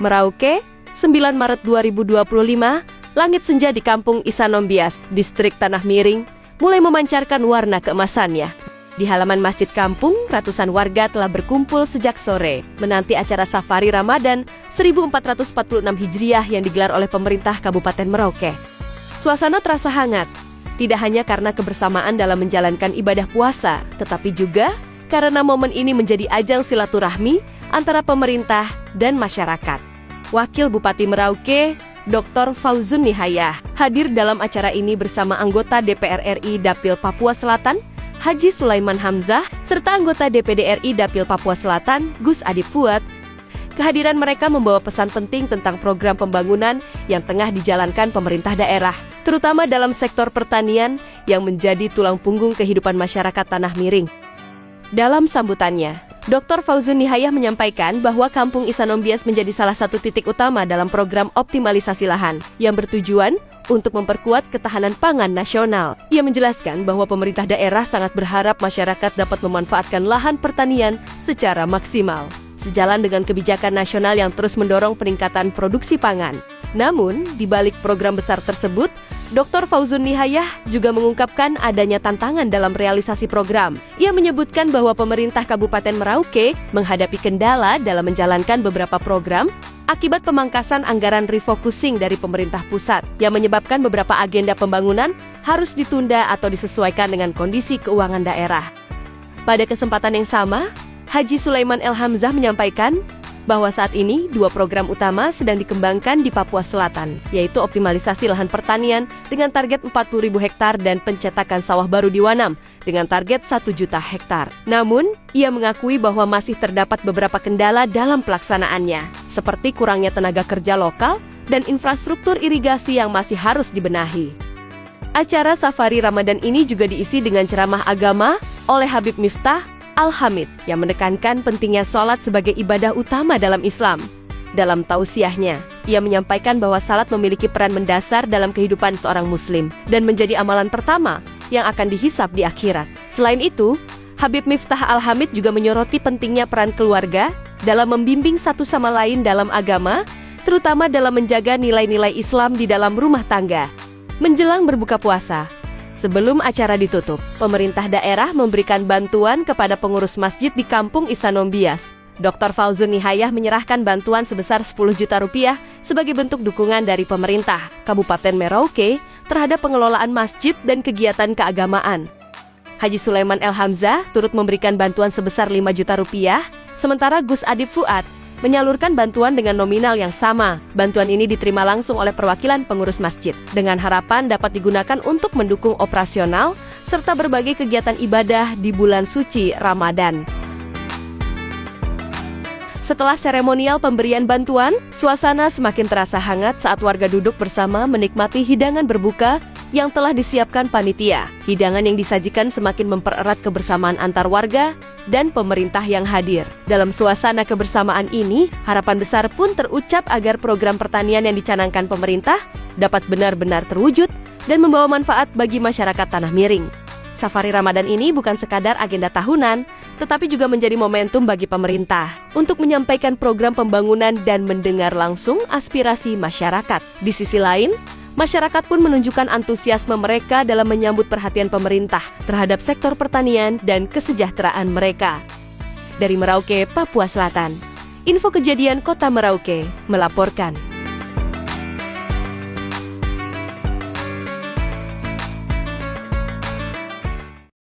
Merauke, 9 Maret 2025, langit senja di Kampung Isanombias, Distrik Tanah Miring, mulai memancarkan warna keemasannya. Di halaman masjid kampung, ratusan warga telah berkumpul sejak sore, menanti acara Safari Ramadan 1446 Hijriah yang digelar oleh pemerintah Kabupaten Merauke. Suasana terasa hangat, tidak hanya karena kebersamaan dalam menjalankan ibadah puasa, tetapi juga karena momen ini menjadi ajang silaturahmi antara pemerintah dan masyarakat. Wakil Bupati Merauke, Dr. Fauzun Nihayah, hadir dalam acara ini bersama anggota DPR RI Dapil Papua Selatan, Haji Sulaiman Hamzah, serta anggota DPD RI Dapil Papua Selatan, Gus Adib Fuad. Kehadiran mereka membawa pesan penting tentang program pembangunan yang tengah dijalankan pemerintah daerah, terutama dalam sektor pertanian yang menjadi tulang punggung kehidupan masyarakat Tanah Miring. Dalam sambutannya, Dr. Fauzun Nihayah menyampaikan bahwa Kampung Isanombias menjadi salah satu titik utama dalam program optimalisasi lahan yang bertujuan untuk memperkuat ketahanan pangan nasional. Ia menjelaskan bahwa pemerintah daerah sangat berharap masyarakat dapat memanfaatkan lahan pertanian secara maksimal, sejalan dengan kebijakan nasional yang terus mendorong peningkatan produksi pangan. Namun, di balik program besar tersebut, Dr. Fauzun Nihayah juga mengungkapkan adanya tantangan dalam realisasi program. Ia menyebutkan bahwa pemerintah Kabupaten Merauke menghadapi kendala dalam menjalankan beberapa program akibat pemangkasan anggaran refocusing dari pemerintah pusat yang menyebabkan beberapa agenda pembangunan harus ditunda atau disesuaikan dengan kondisi keuangan daerah. Pada kesempatan yang sama, Haji Sulaiman El Hamzah menyampaikan bahwa saat ini dua program utama sedang dikembangkan di Papua Selatan, yaitu optimalisasi lahan pertanian dengan target 40.000 hektar dan pencetakan sawah baru di Wanam dengan target 1 juta hektar. Namun, ia mengakui bahwa masih terdapat beberapa kendala dalam pelaksanaannya, seperti kurangnya tenaga kerja lokal dan infrastruktur irigasi yang masih harus dibenahi. Acara Safari Ramadan ini juga diisi dengan ceramah agama oleh Habib Miftah Al-Hamid yang menekankan pentingnya sholat sebagai ibadah utama dalam Islam. Dalam tausiahnya, ia menyampaikan bahwa salat memiliki peran mendasar dalam kehidupan seorang muslim dan menjadi amalan pertama yang akan dihisab di akhirat. Selain itu, Habib Miftah Al-Hamid juga menyoroti pentingnya peran keluarga dalam membimbing satu sama lain dalam agama, terutama dalam menjaga nilai-nilai Islam di dalam rumah tangga. Menjelang berbuka puasa, sebelum acara ditutup, pemerintah daerah memberikan bantuan kepada pengurus masjid di Kampung Isanombias. Dr. Fauzun Nihayah menyerahkan bantuan sebesar 10 juta rupiah sebagai bentuk dukungan dari pemerintah Kabupaten Merauke terhadap pengelolaan masjid dan kegiatan keagamaan. Haji Sulaiman El Hamzah turut memberikan bantuan sebesar 5 juta rupiah, sementara Gus Adib Fuad menyalurkan bantuan dengan nominal yang sama. Bantuan ini diterima langsung oleh perwakilan pengurus masjid, dengan harapan dapat digunakan untuk mendukung operasional serta berbagai kegiatan ibadah di bulan suci Ramadan. Setelah seremonial pemberian bantuan, suasana semakin terasa hangat saat warga duduk bersama menikmati hidangan berbuka yang telah disiapkan panitia. Hidangan yang disajikan semakin mempererat kebersamaan antar warga dan pemerintah yang hadir. Dalam suasana kebersamaan ini, harapan besar pun terucap agar program pertanian yang dicanangkan pemerintah dapat benar-benar terwujud dan membawa manfaat bagi masyarakat Tanah Miring. Safari Ramadan ini bukan sekadar agenda tahunan, tetapi juga menjadi momentum bagi pemerintah untuk menyampaikan program pembangunan dan mendengar langsung aspirasi masyarakat. Di sisi lain, masyarakat pun menunjukkan antusiasme mereka dalam menyambut perhatian pemerintah terhadap sektor pertanian dan kesejahteraan mereka. Dari Merauke, Papua Selatan, Info Kejadian Kota Merauke melaporkan.